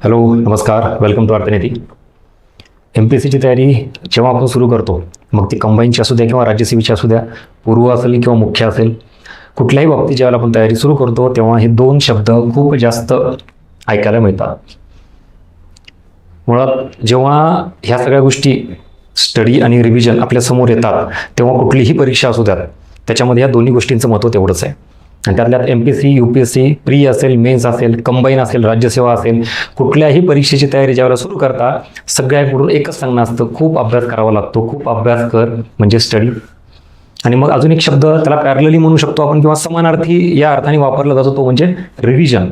Hello नमस्कार, welcome to अर्थनीती. MPSCची तयारी जेव्हा आपण सुरू करतो, मग ती कंबाईनची असू द्या किंवा राज्यसेवेची असू द्या, पूर्व असेल किंवा मुख्य असेल, कुठल्याही बाबतीत जेव्हा आपण तयारी सुरू करतो तेव्हा हे दोन शब्द खूप जास्त ऐकायला मिळतात. मुळात जेव्हा ह्या सगळ्या गोष्टी स्टडी आणि रिव्हिजन आपल्या समोर येतात तेव्हा कुठलीही परीक्षा असू द्यात त्याच्यामध्ये या दोन्ही गोष्टींचं महत्त्व तेवढंच आहे. आणि त्यातल्यात MPSC, UPSC, प्री असेल, मेन्स असेल, कंबाईन असेल, राज्यसेवा असेल, कुठल्याही परीक्षेची तयारी ज्यावेळेला सुरू करता सगळ्याकडून एकच सांगणं असतं, खूप अभ्यास करावा लागतो. खूप अभ्यास कर म्हणजे स्टडी. आणि मग अजून एक शब्द त्याला पॅरलली म्हणू शकतो आपण किंवा समानार्थी या अर्थाने वापरला जातो, तो म्हणजे रिव्हिजन.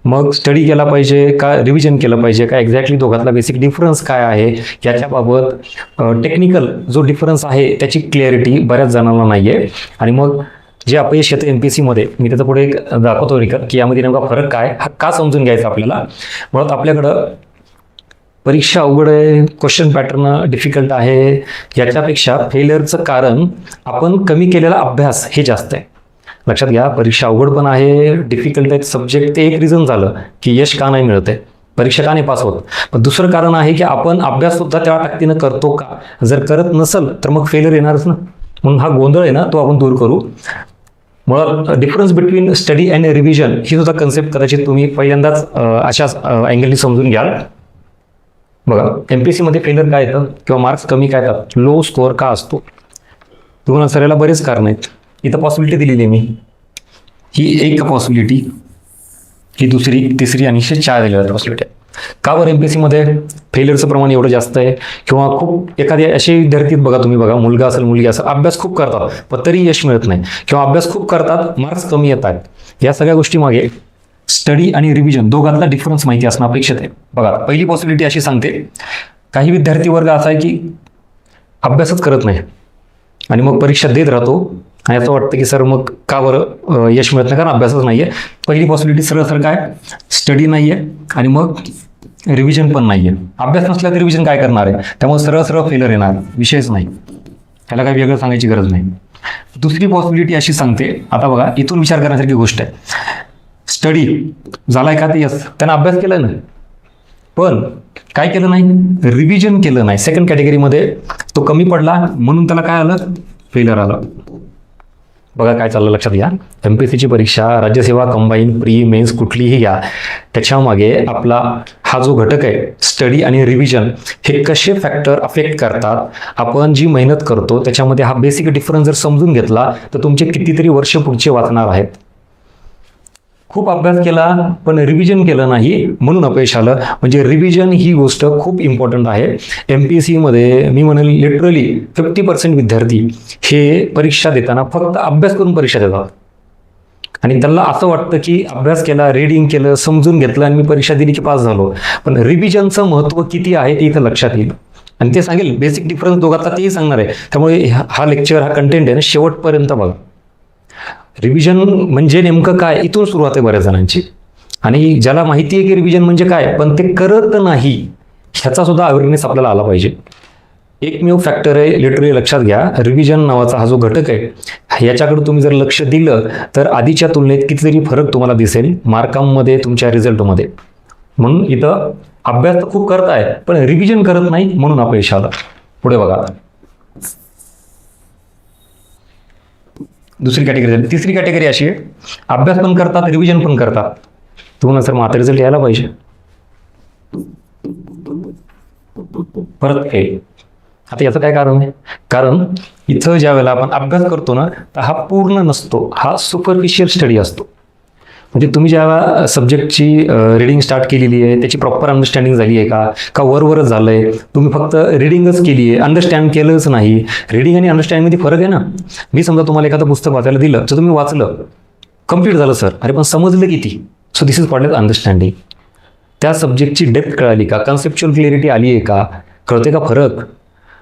मग स्टडी केला पाहिजे का रिव्हिजन केलं पाहिजे का, एक्झॅक्टली दोघातला बेसिक डिफरन्स काय आहे याच्याबाबत टेक्निकल जो डिफरन्स आहे त्याची क्लिअरिटी बऱ्याच जणांना नाही आहे. आणि मग जे अपयश येतं MPSCमध्ये, मी त्याचा पुढे एक दाखवतो की यामध्ये नेमका फरक काय, हा का समजून घ्यायचा आपल्याला. मुळात आपल्याकडं परीक्षा अवघड आहे, क्वेश्चन पॅटर्न डिफिकल्ट आहे, याच्यापेक्षा फेलियरचं कारण आपण कमी केलेला अभ्यास हे जास्त आहे. लक्षात घ्या, परीक्षा अवघड पण आहे, डिफिकल्ट आहेत सब्जेक्ट, ते एक रिझन झालं की यश का नाही मिळत आहे, परीक्षा का नाही पास होत. पण दुसरं कारण आहे की आपण अभ्यास सुद्धा त्या ताकदीनं करतो का. जर करत नसेल तर मग फेलियर येणारच ना. म्हणून हा गोंधळ आहे ना, तो आपण दूर करू. मुळात difference between study and revision ही सुद्धा कन्सेप्ट कदाचित तुम्ही पहिल्यांदाच अशाच अँगलनी समजून घ्याल. बघा, MPSCमध्ये फेलियर काय येतं किंवा मार्क्स कमी काय येतात, लो स्कोअर का असतो. तुम्हाला सरायला बरेच कारण आहेत. इथं पॉसिबिलिटी दिलेली आहे मी, ही एक पॉसिबिलिटी, ही दुसरी, तिसरी आणि 4 दिलेल्या पॉसिबिलिटी. का बरं MPSCमध्ये फेलियरचं प्रमाण एवढं जास्त आहे किंवा खूप एखादे असे विद्यार्थी बघा, तुम्ही बघा, मुलगा असेल मुलगी असेल, अभ्यास खूप करतात पण तरी यश मिळत नाही किंवा अभ्यास खूप करतात मार्क्स कमी येत आहेत. या सगळ्या गोष्टी मागे स्टडी आणि रिव्हिजन दोघांतला डिफरन्स माहिती असणं अपेक्षित आहे. बघा, पहिली पॉसिबिलिटी अशी सांगते, काही विद्यार्थी वर्ग असा आहे की अभ्यासच करत नाही आणि मग परीक्षा देत राहतो आणि असं वाटतं की सर मग का बरं यश मिळत नाही, कारण अभ्यासच नाही आहे. पहिली पॉसिबिलिटी सरळ काय, स्टडी नाही आहे आणि मग रिव्हिजन पण नाही आहे. अभ्यास नसला तर रिव्हिजन काय करणार आहे, त्यामुळे सरळ फेलियर येणार, विषयच नाही, त्याला काही वेगळं सांगायची गरज नाही. दुसरी पॉसिबिलिटी अशी सांगते, आता बघा इथून विचार करण्यासारखी गोष्ट आहे, स्टडी झालाय का ते यस, त्यानं अभ्यास केला ना, पण काय केलं नाही, रिव्हिजन केलं नाही. सेकंड कॅटेगरीमध्ये तो कमी पडला म्हणून त्याला काय आलं, फेलियर आलं. बघा काय चाललं, लक्षात घ्या. MPSCची परीक्षा, राज्यसेवा, कंबाईन, प्री, मेन्स कुठलीही घ्या, त्याच्यामागे आपला हा जो घटक आहे स्टडी आणि रिव्हिजन, हे कसे फॅक्टर अफेक्ट करतात, आपण जी मेहनत करतो त्याच्यामध्ये हा बेसिक डिफरन्स जर समजून घेतला तर तुमचे कितीतरी वर्ष पुढचे वाचणार आहेत. खूप अभ्यास केला पण रिव्हिजन केलं नाही म्हणून अपयश आलं. म्हणजे रिव्हिजन ही गोष्ट खूप इम्पॉर्टंट आहे. MPSCमध्ये मी म्हणेल लिटरली 50% विद्यार्थी हे परीक्षा देताना फक्त अभ्यास करून परीक्षा देतात आणि त्यांना असं वाटतं की अभ्यास केला, रीडिंग केलं, समजून घेतलं आणि मी परीक्षा दिली की पास झालो. पण रिव्हिजनचं महत्त्व किती आहे ते इथं लक्षात येईल आणि ते सांगेल, बेसिक डिफरन्स दोघांचा तेही सांगणार आहे. त्यामुळे हा लेक्चर, हा कंटेंट आहे ना, शेवटपर्यंत बघा. रिव्हिजन म्हणजे नेमकं काय इथून सुरुवात आहे बऱ्याच जणांची, आणि ज्याला माहिती आहे की रिव्हिजन म्हणजे काय पण ते करत नाही, ह्याचा सुद्धा अवेअरनेस आपल्याला आला पाहिजे. एकमेव फॅक्टर आहे, लिटरली लक्षात घ्या, रिव्हिजन नावाचा हा जो घटक आहे याच्याकडे तुम्ही जर लक्ष दिलं तर आधीच्या तुलनेत कितीतरी फरक तुम्हाला दिसेल मार्कांमध्ये, तुमच्या रिझल्टमध्ये. म्हणून इथं अभ्यास तर खूप करताय पण रिव्हिजन करत नाही म्हणून अपयश आलं. पुढे बघा आता, दुसरी कॅटेगरी झाली. तिसरी कॅटेगरी अशी आहे, अभ्यास पण करतात, रिव्हिजन पण करतात. तुम्हाला सर मात्र रिझल्ट यायला पाहिजे, परत फेल. आता याचं काय कारण आहे, कारण इथं ज्या वेळेला आपण अभ्यास करतो ना तर हा पूर्ण नसतो, हा सुपरफिशियल स्टडी असतो. म्हणजे तुम्ही ज्या सब्जेक्टची रिडिंग स्टार्ट केलेली आहे त्याची प्रॉपर अंडरस्टँडिंग झाली आहे का वरवरच झालं आहे, तुम्ही फक्त रिडिंगच केली आहे, अंडरस्टँड केलंच नाही. रिडिंग आणि अंडरस्टँडिंगमध्ये फरक आहे ना. मी समजा तुम्हाला एखादं पुस्तक वाचायला दिलं तर तुम्ही वाचलं, कम्प्लीट झालं सर, अरे पण समजलं किती, so this is called understanding. त्या सब्जेक्टची डेप्थ कळाली का, कन्सेप्च्युअल क्लिअरिटी आली आहे का, कळते का फरक.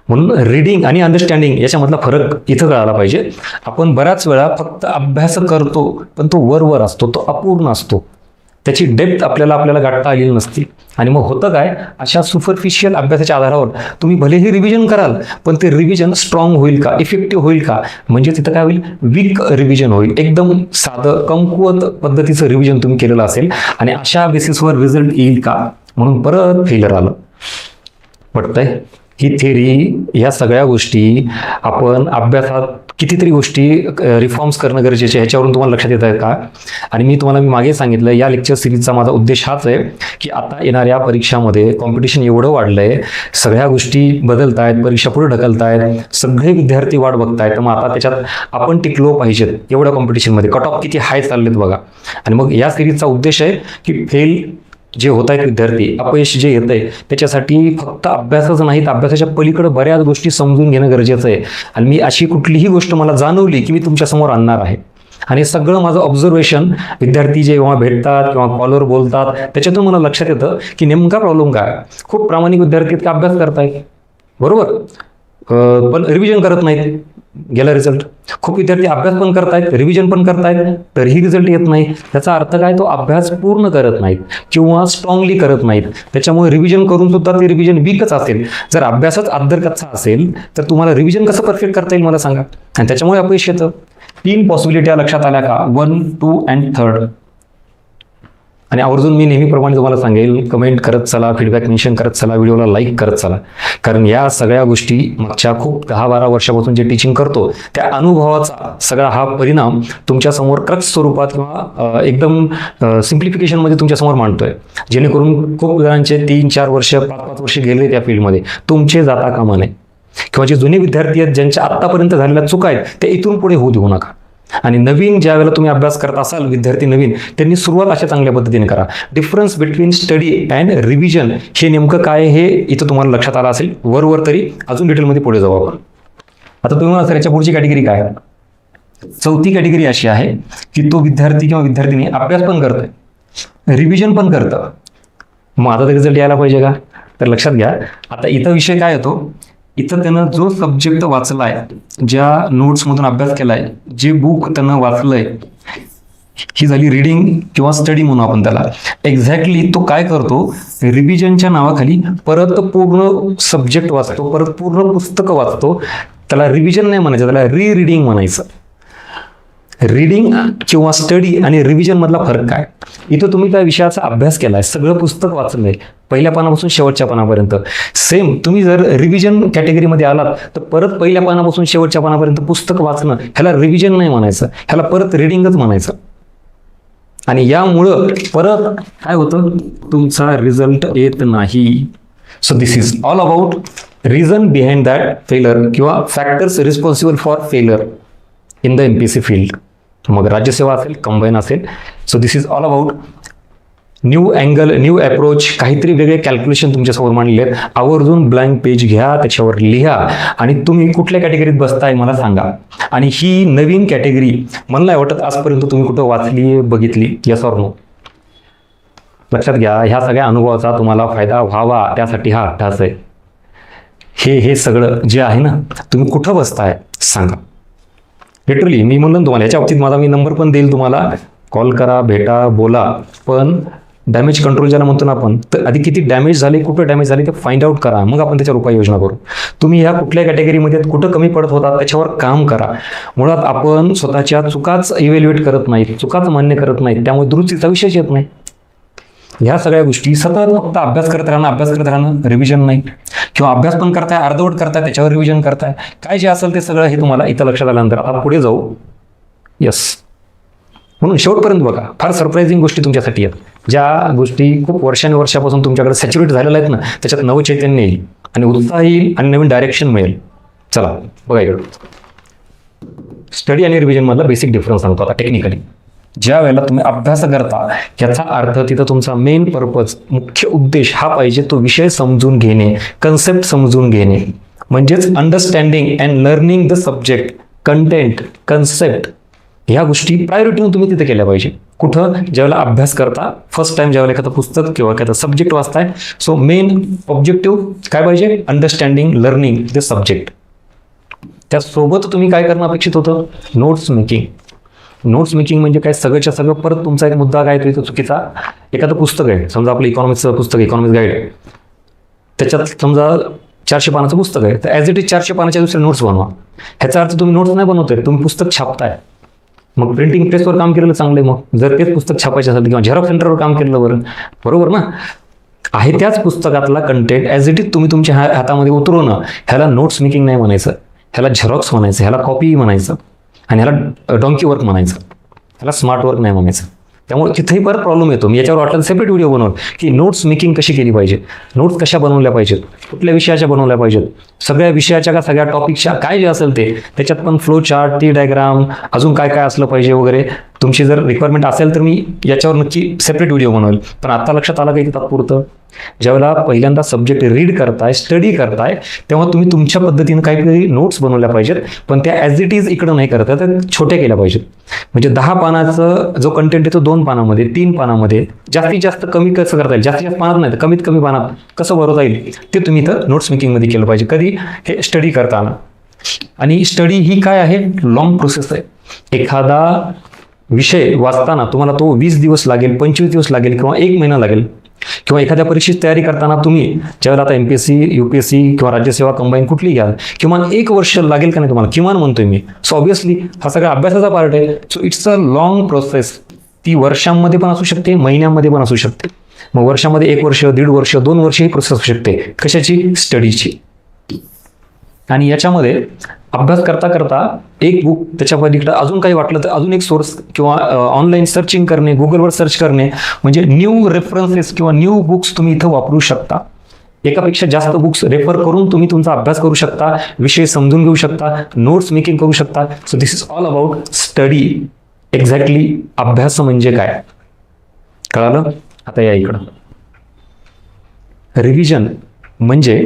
म्हणून रिडिंग आणि अंडरस्टँडिंग याच्यामधला फरक इथं कळायला पाहिजे. आपण बऱ्याच वेळा फक्त अभ्यास करतो पण तो वरवर असतो, तो अपूर्ण असतो. त्याची डेप्थ आपल्याला गाठता आलेली नसते. आणि मग होतं काय, अशा सुपरफिशियल अभ्यासाच्या आधारावर तुम्ही भलेही रिव्हिजन कराल, पण ते रिव्हिजन स्ट्रॉंग होईल का, इफेक्टिव्ह होईल का, म्हणजे तिथं काय होईल, वीक रिव्हिजन होईल. एकदम साधं कमकुवत पद्धतीचं रिव्हिजन तुम्ही केलेलं असेल आणि अशा बेसिसवर रिझल्ट येईल का, म्हणून परत फेलर आलं. पटतंय? ही थेरी, ह्या सगळ्या गोष्टी आपण अभ्यासात कितीतरी गोष्टी रिफॉर्म्स करणं गरजेचे आहे, ह्याच्यावरून तुम्हाला लक्षात येत आहे का? आणि मी मागे सांगितलं, या लेक्चर सिरीजचा माझा उद्देश हाच आहे की आता येणाऱ्या परीक्षामध्ये कॉम्पिटिशन एवढं वाढलंय, सगळ्या गोष्टी बदलत आहेत, परीक्षा पुढे ढकलत आहेत, सगळे विद्यार्थी वाट बघतायत. तर मग आता त्याच्यात आपण टिकलो पाहिजेत. एवढ्या कॉम्पिटिशनमध्ये कट ऑफ किती हाय चाललेत बघा. आणि मग या सिरीजचा उद्देश आहे की फेल जे होत आहेत विद्यार्थी, अपयश जे येत आहे, त्याच्यासाठी फक्त अभ्यासच नाहीत, अभ्यासाच्या पलीकडे बऱ्याच गोष्टी समजून घेणं गरजेचं आहे. आणि मी अशी कुठलीही गोष्ट मला जाणवली की मी तुमच्यासमोर आणणार आहे. आणि सगळं माझं ऑब्झर्वेशन, विद्यार्थी जेव्हा भेटतात किंवा कॉलवर बोलतात, त्याच्यातून मला लक्षात येतं की नेमका प्रॉब्लेम काय. खूप प्रामाणिक विद्यार्थी इतका अभ्यास करतायत, बरोबर, पण रिव्हिजन करत नाहीत, गेला रिझल्ट. खूप विद्यार्थी अभ्यास पण करतायत, रिव्हिजन पण करतायत, तरीही रिझल्ट येत नाही. त्याचा अर्थ काय, तो अभ्यास पूर्ण करत नाहीत किंवा स्ट्रॉंगली करत नाहीत. त्याच्यामुळे रिव्हिजन करून सुद्धा ते रिव्हिजन वीकच असेल. जर अभ्यासच अद्दरकच्चा असेल तर तुम्हाला रिव्हिजन कसं परफेक्ट करता येईल मला सांगा. आणि त्याच्यामुळे अपयश येतं. 3 पॉसिबिलिटी लक्षात आल्या का, 1, 2 and 3. आणि आवर्जून मी नेहमीप्रमाणे तुम्हाला सांगेल, कमेंट करत चला, फीडबॅक मेन्शन करत चला, व्हिडिओला लाईक करत चला. कारण या सगळ्या गोष्टी मागच्या खूप 10-12 वर्षापासून जे टीचिंग करतो त्या अनुभवाचा सगळा हा परिणाम तुमच्यासमोर क्रक्स स्वरूपात किंवा एकदम सिम्प्लिफिकेशनमध्ये तुमच्यासमोर मांडतोय, जेणेकरून खूप जणांचे 3-4 वर्ष, 5-5 वर्ष गेले त्या फील्डमध्ये, तुमचे जाता कामा नये. किंवा जे जुने विद्यार्थी आहेत, ज्यांच्या आत्तापर्यंत झालेल्या चुका आहेत, ते इथून पुढे होऊ देऊ नका. आणि नवीन ज्या वेळेला तुम्ही अभ्यास करत असाल, विद्यार्थी नवीन, त्यांनी सुरुवात अशा चांगल्या पद्धतीने करा. Difference between study and revision हे नेमकं काय हे इथं तुम्हाला लक्षात आलं असेल. वर तरी अजून डिटेलमध्ये पुढे जाऊ आपण. आता तुम्ही म्हणा, सर याच्या पुढची कॅटेगरी काय आहे? 4थी कॅटेगरी अशी आहे की तो विद्यार्थी किंवा विद्यार्थिनी अभ्यास पण करतोय, रिव्हिजन पण करतं. मग आता रिझल्ट यायला पाहिजे का? तर लक्षात घ्या, आता इथं विषय काय येतो, इथं त्यानं जो सब्जेक्ट वाचलाय, ज्या नोट्समधून अभ्यास केलाय, जे बुक त्यानं वाचलंय, ही झाली रिडिंग किंवा स्टडी म्हणून आपण त्याला. एक्झॅक्टली तो काय करतो, रिव्हिजनच्या नावाखाली परत पूर्ण सब्जेक्ट वाचतो, परत पूर्ण पुस्तकं वाचतो. त्याला रिव्हिजन नाही म्हणायचं, त्याला रीडिंग म्हणायचं. रीडिंग किंवा स्टडी आणि रिव्हिजन मधला फरक काय? इथं तुम्ही त्या विषयाचा अभ्यास केलाय, सगळं पुस्तक वाचलंय पहिल्या पानापासून शेवटच्या पानापर्यंत. सेम तुम्ही जर रिव्हिजन कॅटेगरीमध्ये आलात तर परत पहिल्या पानापासून शेवटच्या पानापर्यंत पुस्तक वाचणं, ह्याला रिव्हिजन नाही म्हणायचं, ह्याला परत रिडिंगच म्हणायचं. आणि यामुळं परत काय होतं, तुमचा रिझल्ट येत नाही. So this is all about reason behind that फेलर किंवा फॅक्टर्स रिस्पॉन्सिबल फॉर फेलर इन द MPSC फील्ड. मग राज्यसेवा असेल, कंबाईन असेल. So this is all about new angle, new approach, काहीतरी वेगळे कॅल्क्युलेशन तुमच्यासमोर मांडले आहेत. आवर्जून ब्लँक पेज घ्या, त्याच्यावर लिहा आणि तुम्ही कुठल्या कॅटेगरीत बसताय मला सांगा. आणि ही नवीन कॅटेगरी मला नाही वाटत आजपर्यंत तुम्ही कुठं वाचली, बघितली. Yes or no? लक्षात घ्या, ह्या सगळ्या अनुभवाचा तुम्हाला फायदा व्हावा त्यासाठी हा अभ्यास आहे. हे सगळं जे आहे ना, तुम्ही कुठं बसताय सांगा. लिटरली मी म्हणलं तुम्हाला, याच्या बाबतीत माझा मी नंबर पण देईल तुम्हाला, कॉल करा, भेटा, बोला. पण डॅमेज कंट्रोल ज्याला म्हणतो ना आपण, तर आधी किती डॅमेज झाले, कुठं डॅमेज झाले ते फाइंड आउट करा, मग आपण त्याच्यावर उपाययोजना करू. तुम्ही ह्या कुठल्या कॅटेगरीमध्ये कुठं कमी पडत होता त्याच्यावर काम करा. मुळात आपण स्वतःच्या चुकाच इव्हॅल्युएट करत नाहीत, चुकाच मान्य करत नाहीत, त्यामुळे दुरुस्तीचा विषयच येत नाही. ह्या सगळ्या गोष्टी सतत फक्त अभ्यास करत राहणं, रिव्हिजन नाही, किंवा अभ्यास पण करताय, अर्धवट करताय, त्याच्यावर रिव्हिजन करताय, काय जे असेल ते सगळं हे तुम्हाला इथं लक्षात आल्यानंतर आता पुढे जाऊ. यस, म्हणून शेवटपर्यंत बघा, फार सरप्राइझिंग गोष्टी तुमच्यासाठी आहेत. ज्या गोष्टी खूप वर्षापासून तुमच्याकडे सॅच्युरेट झालेल्या आहेत ना, त्याच्यात नवचैतन्य येईल आणि उत्साह येईल आणि नवीन डायरेक्शन मिळेल. चला बघा इकडं, स्टडी आणि रिव्हिजन मधला बेसिक डिफरन्स सांगतो आता टेक्निकली. ज्या वेळेला तुम्ही अभ्यास करता, याचा अर्थ तिथं तुमचा मेन पर्पज, मुख्य उद्देश हा पाहिजे तो विषय समजून घेणे, कन्सेप्ट समजून घेणे. म्हणजेच understanding and learning the subject, content, concept, ह्या गोष्टी प्रायोरिटीने तुम्ही तिथे केल्या पाहिजे. कुठं? ज्यावेळेला अभ्यास करता, फर्स्ट टाइम ज्यावेळेला एखादं पुस्तक किंवा एखादा सब्जेक्ट वाचताय. सो मेन ऑब्जेक्टिव्ह काय पाहिजे? Understanding, learning the subject. त्यासोबत तुम्ही काय करणं अपेक्षित होतं? Notes making. नोट्स मेकिंग म्हणजे काय, सगळंच्या सगळं परत तुमचा एक मुद्दा काय तो चुकीचा. एखादं पुस्तक आहे, समजा आपलं इकॉनॉमिक्सचं पुस्तक, इकॉनॉमिक्स गाईड, त्याच्यात समजा 400 पानाचं पुस्तक आहे, तर ॲज इट इज 400 पानाच्या दुसरे नोट्स बनवा. ह्याचा अर्थ तुम्ही नोट्स नाही बनवतोय, तुम्ही पुस्तक छापताय. मग प्रिंटिंग प्रेसवर काम केलेलं चांगलं आहे. मग जर तेच पुस्तक छापायचं असेल किंवा झेरॉक्स सेंटरवर काम केलं बरोबर ना, आहे त्याच पुस्तकातला कंटेंट ॲज इट इज तुम्ही तुमच्या हातामध्ये उतरवणं, ह्याला नोट्स मेकिंग नाही म्हणायचं, ह्याला झेरॉक्स म्हणायचं, ह्याला कॉपी म्हणायचं, आणि ह्याला डॉंकी वर्क म्हणायचं, ह्याला स्मार्ट वर्क नाही म्हणायचं. त्यामुळे तिथेही परत प्रॉब्लेम येतो. मी याच्यावर वाटलं सेपरेट व्हिडिओ बनवून की नोट्स मेकिंग कशी केली पाहिजे, नोट्स कशा बनवल्या पाहिजेत, कुठल्या विषयाच्या बनवल्या पाहिजेत, सगळ्या विषयाच्या का सगळ्या टॉपिकच्या, काय जे असेल ते, त्याच्यात पण फ्लो चार्ट, टी डायग्राम, अजून काय काय असलं पाहिजे वगैरे. तुमची जर रिक्वायरमेंट असेल तर मी याच्यावर नक्की सेपरेट व्हिडिओ बनवेल. पण आता लक्षात आलं काही तात्पुरतं, ज्यावेळेला पहिल्यांदा सब्जेक्ट रीड करताय, स्टडी करताय, तेव्हा तुम्ही तुमच्या पद्धतीनं काहीतरी नोट्स बनवल्या पाहिजेत. पण त्या ॲज इट इज इकडं नाही करता, तर छोट्या केल्या पाहिजेत. म्हणजे 10 पानाचं जो कंटेंट आहे तो 2 पानामध्ये, 3 पानामध्ये, जास्तीत जास्त कमी कसं करता येईल, जास्तीत जास्त पानात नाही तर कमीत कमी पानात कसं भरवता येईल ते तुम्ही इथं नोट्स मेकिंगमध्ये केलं पाहिजे. कधी, हे स्टडी करताना. आणि स्टडी ही काय आहे, लॉंग प्रोसेस आहे. एखादा विषय वाचताना तुम्हाला तो 20 दिवस लागेल, 25 दिवस लागेल, किंवा 1 महिना लागेल. किंवा एखाद्या परीक्षेची तयारी करताना तुम्ही ज्यावेळेला आता MPSC, UPSC किंवा राज्यसेवा कंबाईन कुठली घ्याल, किमान 1 वर्ष लागेल का नाही तुम्हाला, किमान म्हणतोय मी. सो ऑब्व्हियसली हा सगळा अभ्यासाचा पार्ट आहे. So it's a long process. ती वर्षांमध्ये पण असू शकते, महिन्यामध्ये पण असू शकते. मग वर्षामध्ये 1 वर्ष, 1.5 वर्ष, 2 वर्ष ही प्रोसेस असू शकते. कशाची, स्टडीची. आणि याच्यामध्ये अभ्यास करता करता एक बुक, त्याच्या पलीकडे अजून काही वाटलं तर अजून एक सोर्स, किंवा ऑनलाईन सर्चिंग करणे, गुगलवर सर्च करणे, म्हणजे न्यू रेफरन्सेस किंवा न्यू बुक्स तुम्ही इथं वापरू शकता. एकापेक्षा जास्त बुक्स रेफर करून तुम्ही तुमचा अभ्यास करू शकता, विषय समजून घेऊ शकता, नोट्स मेकिंग करू शकता. So this is all about study. Exactly अभ्यास म्हणजे काय कळालं. आता या इकडं रिव्हिजन म्हणजे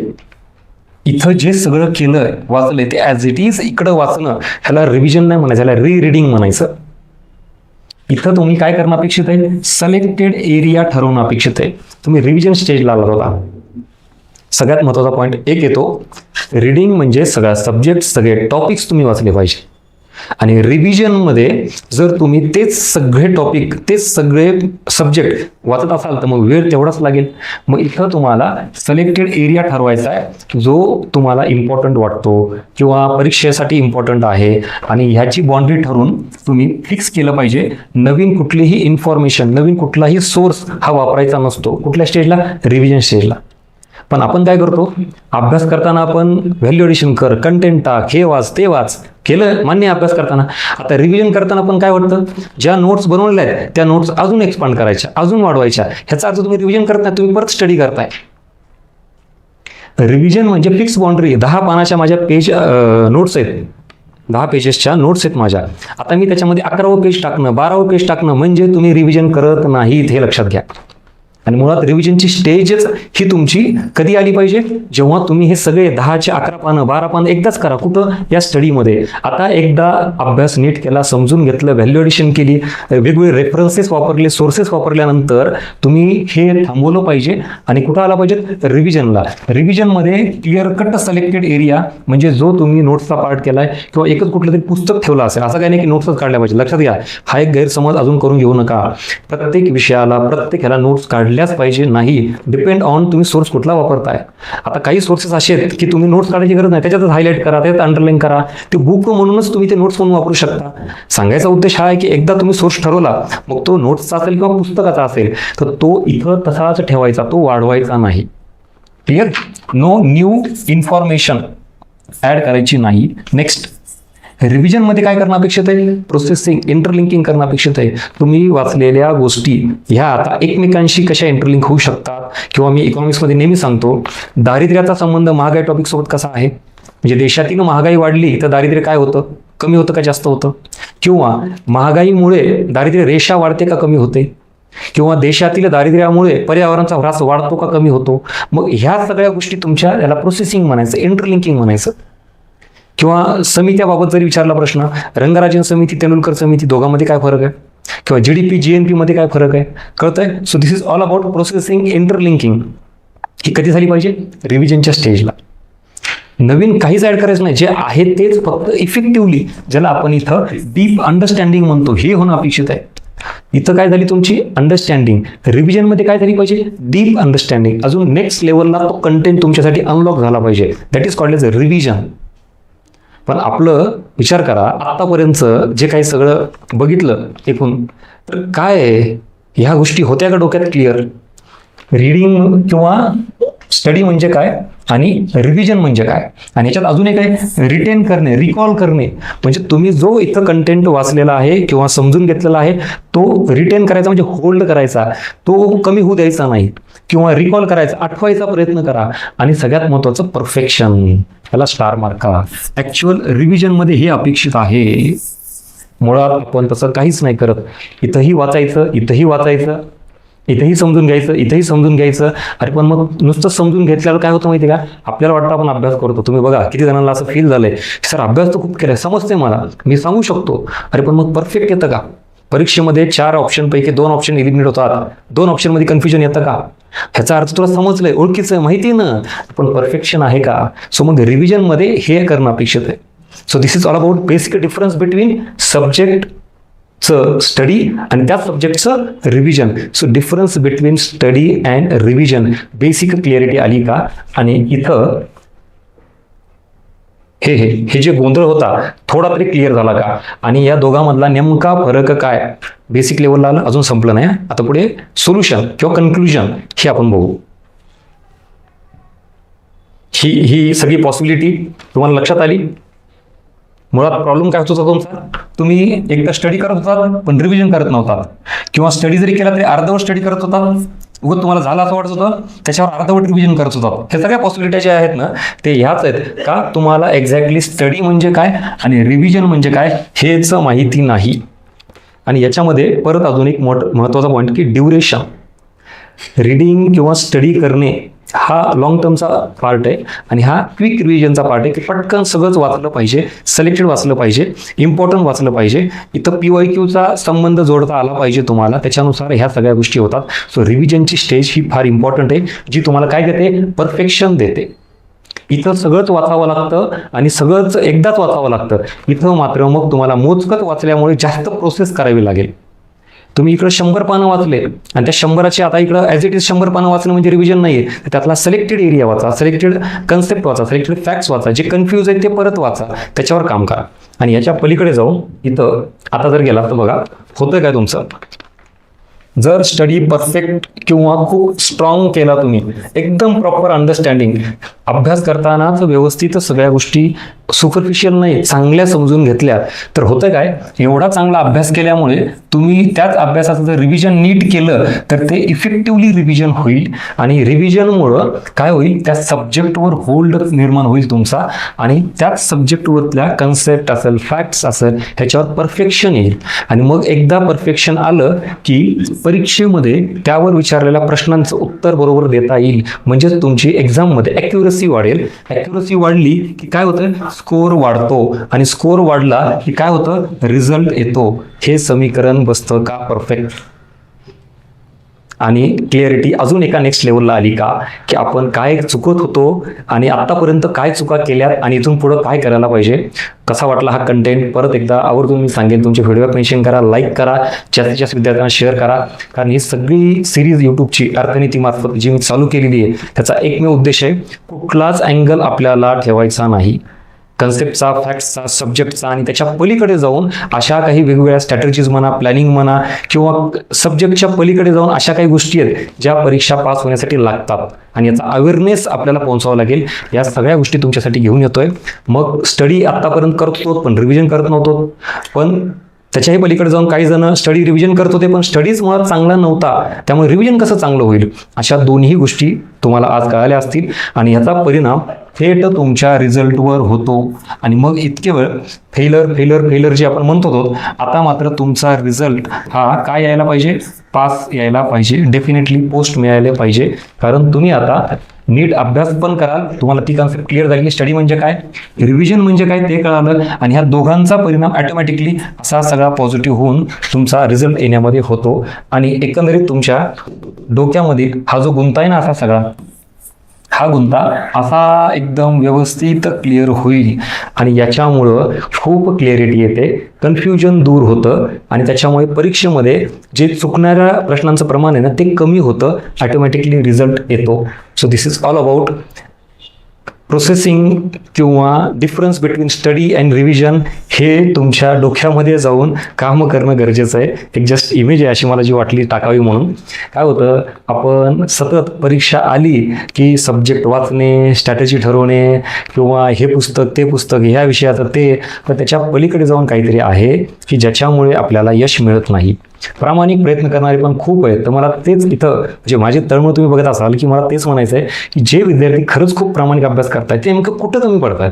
इथं जे सगळं केलं, वाचलंय ते ॲज इट इज इकडं वाचणं, ह्याला रिव्हिजन नाही म्हणायचं, ह्याला रीडिंग म्हणायचं. इथं तुम्ही काय करणं अपेक्षित आहे, सिलेक्टेड एरिया ठरवणं अपेक्षित आहे. तुम्ही रिव्हिजन स्टेजला आला होता. सगळ्यात महत्त्वाचा पॉईंट एक येतो, रीडिंग म्हणजे सगळ्या सब्जेक्ट, सगळे टॉपिक्स तुम्ही वाचले पाहिजे. आणि रिव्हिजनमध्ये जर तुम्ही तेच सगळे टॉपिक, तेच सगळे सब्जेक्ट वाचत असाल तर मग वेळ तेवढाच लागेल. मग इथं तुम्हाला सिलेक्टेड एरिया ठरवायचा आहे जो तुम्हाला इम्पॉर्टंट वाटतो किंवा परीक्षेसाठी इम्पॉर्टंट आहे, आणि ह्याची बाउंड्री ठरवून तुम्ही फिक्स केलं पाहिजे. नवीन कुठलीही इन्फॉर्मेशन, नवीन कुठलाही सोर्स हा वापरायचा नसतो. कुठल्या स्टेजला, रिव्हिजन स्टेजला. पण आपण काय करतो, अभ्यास करताना आपण व्हॅल्यू एडिशन कर, कंटेंट टाक, हे वाच, ते वाच, केलं मान्य अभ्यास करताना. आता रिव्हिजन करताना पण काय वाटतं, ज्या नोट्स बनवलेल्या आहेत त्या नोट्स अजून एक्सपांड करायच्या, अजून वाढवायच्या. ह्याचा अर्थ तुम्ही रिव्हिजन करत नाही, तुम्ही परत स्टडी करताय. रिव्हिजन म्हणजे फिक्स बाउंड्री. 10 पानाच्या माझ्या पेज नोट्स आहेत, 10 पेजेसच्या नोट्स आहेत माझ्या. आता मी त्याच्यामध्ये 11वं पेज टाकणं, 12वं पेज टाकणं म्हणजे तुम्ही रिव्हिजन करत नाहीत, हे लक्षात घ्या. आणि मुळात रिव्हिजनची स्टेजच ही तुमची कधी आली पाहिजे, जेव्हा तुम्ही हे सगळे 10चे 11 पानं, 12 पानं एकदाच करा. कुठं, या स्टडीमध्ये. आता एकदा अभ्यास नीट केला, समजून घेतलं, व्हॅल्यू एडिशन केली, वेगवेगळे रेफरन्सेस वापरले, सोर्सेस वापरल्यानंतर तुम्ही हे थांबवलं पाहिजे. आणि कुठं आला पाहिजे, रिव्हिजनला. रिव्हिजनमध्ये क्लिअर कट सिलेक्टेड एरिया म्हणजे जो तुम्ही नोट्सचा पार्ट केलाय, किंवा एकच कुठलं तरी पुस्तक ठेवलं असेल, असं काही नाही की नोट्सच काढल्या पाहिजे. लक्षात घ्या, हा एक गैरसमज अजून करून घेऊ नका. प्रत्येक विषयाला, प्रत्येक ह्याला नोट्स काढल्याच पाहिजे नाही. डिपेंड ऑन तुम्ही सोर्स कुठला वापरताय. आता काही सोर्सेस असे आहेत की तुम्ही नोट्स काढायची गरज नाही, त्याच्यातच हायलाईट करा, त्याच्यात अंडरलाईन करा. ते बुक म्हणूनच तुम्ही ते नोट्स म्हणून वापरू शकता. सांगायचा उद्देश हा आहे की एकदा तुम्ही सोर्स ठरवला, मग तो नोट्सचा असेल किंवा पुस्तकाचा असेल, तर तो इथं तसाच ठेवायचा, तो वाढवायचा नाही. Clear. No new information add करायची नाही. नेक्स्ट, रिव्हिजनमध्ये काय करणं अपेक्षित आहे, प्रोसेसिंग, इंटरलिंकिंग करणं अपेक्षित आहे. तुम्ही वाचलेल्या गोष्टी ह्या आता एकमेकांशी कशा इंटरलिंक होऊ शकतात, किंवा मी इकॉनॉमिक्समध्ये नेहमी सांगतो, दारिद्र्याचा संबंध महागाई टॉपिक सोबत कसा आहे. म्हणजे देशातील महागाई वाढली तर दारिद्र्य काय होतं, कमी होतं का जास्त होतं, किंवा महागाईमुळे दारिद्र्य रेषा वाढते का कमी होते, किंवा देशातील दारिद्र्यामुळे पर्यावरणाचा ह्रास वाढतो का कमी होतो. मग ह्या सगळ्या गोष्टी तुमच्या, याला प्रोसेसिंग म्हणायचं, इंटरलिंकिंग म्हणायचं. किंवा समित्याबाबत जरी विचारला प्रश्न, रंगराजन समिती, तेंडुलकर समिती, दोघांमध्ये काय फरक आहे, किंवा GDP GNP मध्ये काय फरक आहे, कळतंय. So this is all about processing, interlinking. ही कधी झाली पाहिजे, रिव्हिजनच्या स्टेजला. नवीन काहीच ऍड करायचं नाही, जे आहे तेच फक्त इफेक्टिव्हली, ज्याला आपण इथं डीप अंडरस्टँडिंग म्हणतो, हे होणं अपेक्षित आहे. इथं काय झाली तुमची अंडरस्टँडिंग, रिव्हिजनमध्ये काय झाली पाहिजे डीप अंडरस्टँडिंग. अजून नेक्स्ट लेवलला तो कंटेंट तुमच्यासाठी अनलॉक झाला पाहिजे, that is called as revision. पण आपलं विचार करा, आतापर्यंत जे काही सगळं बघितलं एकूण, तर काय ह्या गोष्टी होत्या का डोक्यात क्लिअर? रीडिंग किंवा स्टडी म्हणजे काय आणि रिव्हिजन म्हणजे काय, आणि याच्यात अजून एक आहे रिटेन करणे, रिकॉल करणे. म्हणजे तुम्ही जो इथं कंटेंट वाचलेला आहे किंवा समजून घेतलेला आहे तो रिटेन करायचा, म्हणजे होल्ड करायचा, तो कमी होऊ द्यायचा नाही, किंवा रिकॉल करायचा, आठवायचा प्रयत्न करा. आणि सगळ्यात महत्त्वाचं परफेक्शन, त्याला स्टार मार्क करा. ॲक्च्युअल रिव्हिजनमध्ये हे अपेक्षित आहे. मुळात आपण तसं काहीच नाही करत. इथंही वाचायचं, इथंही वाचायचं, इथेही समजून घ्यायचं, इथेही समजून घ्यायचं. अरे पण मग नुसतं समजून घेतल्यावर काय होतं माहिती आहे का, आपल्याला वाटतं आपण अभ्यास करतो. तुम्ही बघा किती जणांना असं फील झालंय, सर अभ्यास तर खूप केलाय, समजते मला, मी सांगू शकतो. अरे पण मग परफेक्ट येतं का? परीक्षेमध्ये 4 ऑप्शनपैकी 2 ऑप्शन एलिमिनेट होतात, 2 ऑप्शनमध्ये कन्फ्युजन येतं का? ह्याचा अर्थ तुला समजलंय, ओळखीचं आहे, माहिती ना, पण परफेक्शन आहे का? सो मग रिव्हिजनमध्ये हे करणं अपेक्षित आहे. So this is all about basic difference between सब्जेक्टचं स्टडी आणि त्या सब्जेक्टचं revision. So difference between study and revision, basic clarity आली का? आणि इथं हे जे गोंधळ होता थोडा तरी क्लिअर झाला का? आणि या दोघांमधला नेमका फरक काय बेसिक लेवलला आलं, अजून संपलं नाही. आता पुढे सोल्युशन किंवा कन्क्लुजन हे आपण बघू. ही सगळी पॉसिबिलिटी तुम्हाला लक्षात आली. मुळात प्रॉब्लेम काय होत होता तुमचा, तुम्ही एकदा स्टडी करत होता पण रिव्हिजन करत नव्हता, किंवा स्टडी जरी केला तरी अर्धवट स्टडी करत होता, उगत तुम्हाला झालं असं वाटत होतं, त्याच्यावर अर्धवट रिव्हिजन करत होता. हे सगळ्या पॉसिबिलिटी ज्या आहेत ना ते ह्याच आहेत का, तुम्हाला एक्झॅक्टली स्टडी म्हणजे काय आणि रिव्हिजन म्हणजे काय हेच माहिती नाही. आणि याच्यामध्ये परत अजून एक महत्त्वाचा पॉईंट की ड्युरेशन. रीडिंग किंवा स्टडी करणे हा लॉंग टर्मचा पार्ट आहे आणि हा क्विक रिव्हिजनचा पार्ट आहे की पटकन सगळंच वाचलं पाहिजे, सिलेक्टेड वाचलं पाहिजे, इम्पॉर्टंट वाचलं पाहिजे. इथं PYQचा संबंध जोडता आला पाहिजे तुम्हाला, त्याच्यानुसार ह्या सगळ्या गोष्टी होतात. सो रिव्हिजनची स्टेज ही फार इम्पॉर्टंट आहे, जी तुम्हाला काय देते, परफेक्शन देते. इथं सगळंच वाचावं लागतं आणि सगळंच एकदाच वाचावं लागतं. इथं मात्र मग तुम्हाला मोजकत वाचल्यामुळे जास्त प्रोसेस करावी लागेल. तुम्ही इकडं 100 पानं वाचले आणि त्या 100ची आता इकडं ॲज इट इज 100 पानं वाचणं म्हणजे रिव्हिजन नाही आहे. त्यातला सिलेक्टेड एरिया वाचा, सिलेक्टेड कन्सेप्ट वाचा, सिलेक्टेड फॅक्ट्स वाचा, जे कन्फ्यूज आहेत ते परत वाचा, त्याच्यावर काम करा. आणि याच्या पलीकडे जाऊन इथं आता जर गेला तर बघा होतं काय तुमचं, जर स्टडी परफेक्ट किंवा खूप स्ट्रॉंग केला तुम्ही, एकदम प्रॉपर अंडरस्टँडिंग, अभ्यास करतानाच व्यवस्थित सगळ्या गोष्टी सुपरफिशियल नाही चांगल्या समजून घेतल्या, तर होतं काय, एवढा चांगला अभ्यास केल्यामुळे तुम्ही त्याच अभ्यासाचं जर रिव्हिजन नीट केलं तर ते इफेक्टिव्हली रिव्हिजन होईल. आणि रिव्हिजनमुळं काय होईल, त्या सब्जेक्टवर होल्ड निर्माण होईल तुमचा आणि त्याच सब्जेक्टवरल्या कन्सेप्ट असेल, फॅक्ट्स असेल, ह्याच्यावर परफेक्शन येईल. आणि मग एकदा परफेक्शन आलं की परीक्षेमध्ये त्यावर विचारलेल्या प्रश्नांचं उत्तर बरोबर देता येईल. म्हणजेच तुमची एक्झाममध्ये ॲक्युरसी वाढेल. ॲक्युरसी वाढली की काय होतं, स्कोर वाढतो आणि स्कोर वाढला की काय होतं, रिझल्ट येतो. हे समीकरण बसतं का परफेक्ट. आणि क्लिअरिटी अजून एका नेक्स्ट लेवलला आली का, की आपण काय चुकत होतो आणि आतापर्यंत काय चुका केल्यात आणि इथून पुढं काय करायला पाहिजे. कसा वाटला हा कंटेंट परत एकदा आवर्जून मी सांगेन, तुमचे फीडबॅक मेन्शन करा, लाईक करा, जास्तीत जास्त विद्यार्थ्यांना शेअर करा. कारण ही सगळी सिरीज यूट्यूबची अर्थनीतीमार्फत जी मी चालू केलेली आहे त्याचा एकमेव उद्देश आहे, कुठलाच अँगल आपल्याला ठेवायचा नाही. कन्सेप्टचा, फॅक्ट्सचा, सब्जेक्टचा आणि त्याच्या पलीकडे जाऊन अशा काही वेगवेगळ्या स्ट्रॅटेजीज म्हणा, प्लॅनिंग म्हणा, किंवा सब्जेक्टच्या पलीकडे जाऊन अशा काही गोष्टी आहेत ज्या परीक्षा पास होण्यासाठी लागतात आणि याचा अवेअरनेस आपल्याला पोहोचवावा लागेल. या सगळ्या गोष्टी तुमच्यासाठी घेऊन येतोय. मग स्टडी आत्तापर्यंत करत होतो पण रिव्हिजन करत नव्हतो, पण त्याच्याही पलीकडे जाऊन काही जण स्टडी रिव्हिजन करत होते पण स्टडीज मुळात चांगला नव्हता, त्यामुळे रिव्हिजन कसं चांगलं होईल, अशा दोन्ही गोष्टी तुम्हाला आज कळाल्या असतील. आणि याचा परिणाम थेट तुमच्या रिझल्टवर होतो. आणि मग इतके वेळ फेलर जे आपण म्हणत होतो, आता मात्र तुमचा रिझल्ट हा काय यायला पाहिजे, पास यायला पाहिजे, डेफिनेटली पोस्ट मिळायला पाहिजे. कारण तुम्ही आता नीट अभ्यास पण कराल, तुम्हाला ती कन्सेप्ट क्लिअर झाली, स्टडी म्हणजे काय, रिव्हिजन म्हणजे काय ते कळालं, आणि ह्या दोघांचा परिणाम ऑटोमॅटिकली असा सगळा पॉझिटिव्ह होऊन तुमचा रिझल्ट येण्यामध्ये होतो. आणि एकंदरीत तुमच्या डोक्यामध्ये हा जो गुंता आहे ना असा सगळा, हा गुंता असा एकदम व्यवस्थित क्लिअर होईल आणि याच्यामुळं खूप क्लिअरिटी येते, कन्फ्युजन दूर होतं आणि त्याच्यामुळे परीक्षेमध्ये जे चुकणाऱ्या प्रश्नांचं प्रमाण आहे ना ते कमी होतं, ऑटोमॅटिकली रिझल्ट येतो. So this is all about processing किंवा difference between study and revision. हे तुमच्या डोक्यामध्ये जाऊन काम करणं गरजेचं आहे. एक जस्ट इमेज आहे अशी मला जी वाटली टाकावी म्हणून. काय होतं, आपण सतत परीक्षा आली की सब्जेक्ट वाचणे, स्ट्रॅटेजी ठरवणे किंवा हे पुस्तक ते पुस्तक, ह्या विषयाचं ते, तर त्याच्या पलीकडे जाऊन काहीतरी आहे की ज्याच्यामुळे आपल्याला यश मिळत नाही. प्रामाणिक प्रयत्न करणारे पण खूप आहेत. तर मला तेच इथं जे माझे तळमळ तुम्ही बघत असाल की मला तेच म्हणायचं आहे की जे विद्यार्थी खरंच खूप प्रामाणिक अभ्यास करतायत ते नेमकं कुठं कमी पडतात.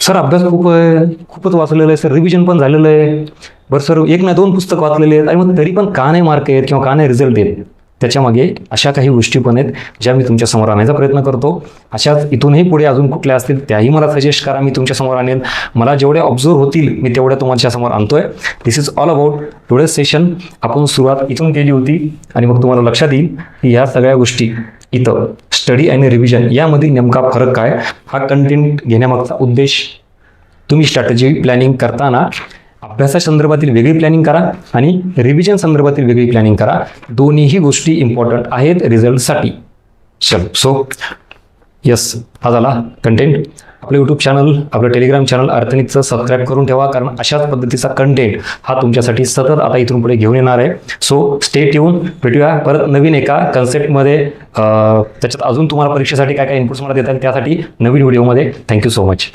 सर अभ्यास खूप आहे, खूपच वाचलेलं आहे सर, रिव्हिजन पण झालेलं आहे, बरं सर 1 ना 2 पुस्तक वाचलेले आहेत, आणि मग तरी पण का नाही मार्क आहेत किंवा का नाही रिझल्ट येत. त्याच्यामागे अशा काही गोष्टी पण आहेत ज्या मी तुमच्या समोर आणण्याचा प्रयत्न करतो. अशाच इथूनही पुढे अजून कुठल्या असतील त्याही मला सजेस्ट करा, मी तुमच्या समोर आणेल. मला जेवढे ऑब्झर्व होतील मी तेवढ्या तुमच्या समोर आणतोय. This is all about today's session. आपण सुरुवात इथून केली होती आणि मग तुम्हाला लक्षात येईल की ह्या सगळ्या गोष्टी इथं स्टडी आणि रिव्हिजन यामध्ये नेमका फरक काय, हा कंटेंट घेण्यामागचा उद्देश. तुम्ही स्ट्रॅटेजी प्लॅनिंग करताना अभ्यासा संदर्भातील वेगळी प्लॅनिंग करा आणि रिव्हिजन संदर्भातील वेगळी प्लॅनिंग करा. दोन्हीही गोष्टी इम्पॉर्टंट आहेत रिझल्टसाठी. चल सो यस, हा झाला कंटेंट. आपलं यूट्यूब चॅनल, आपलं टेलिग्राम चॅनल अर्थनिकचं सबस्क्राईब करून ठेवा, कारण अशाच पद्धतीचा कंटेंट हा तुमच्यासाठी सतत आता इथून पुढे घेऊन येणार आहे. So stay tune. भेटूया परत नवीन एका कन्सेप्टमध्ये. त्याच्यात अजून तुम्हाला परीक्षेसाठी काय काय इनपुट्स मला देतात त्यासाठी नवीन व्हिडिओमध्ये. Thank you so much.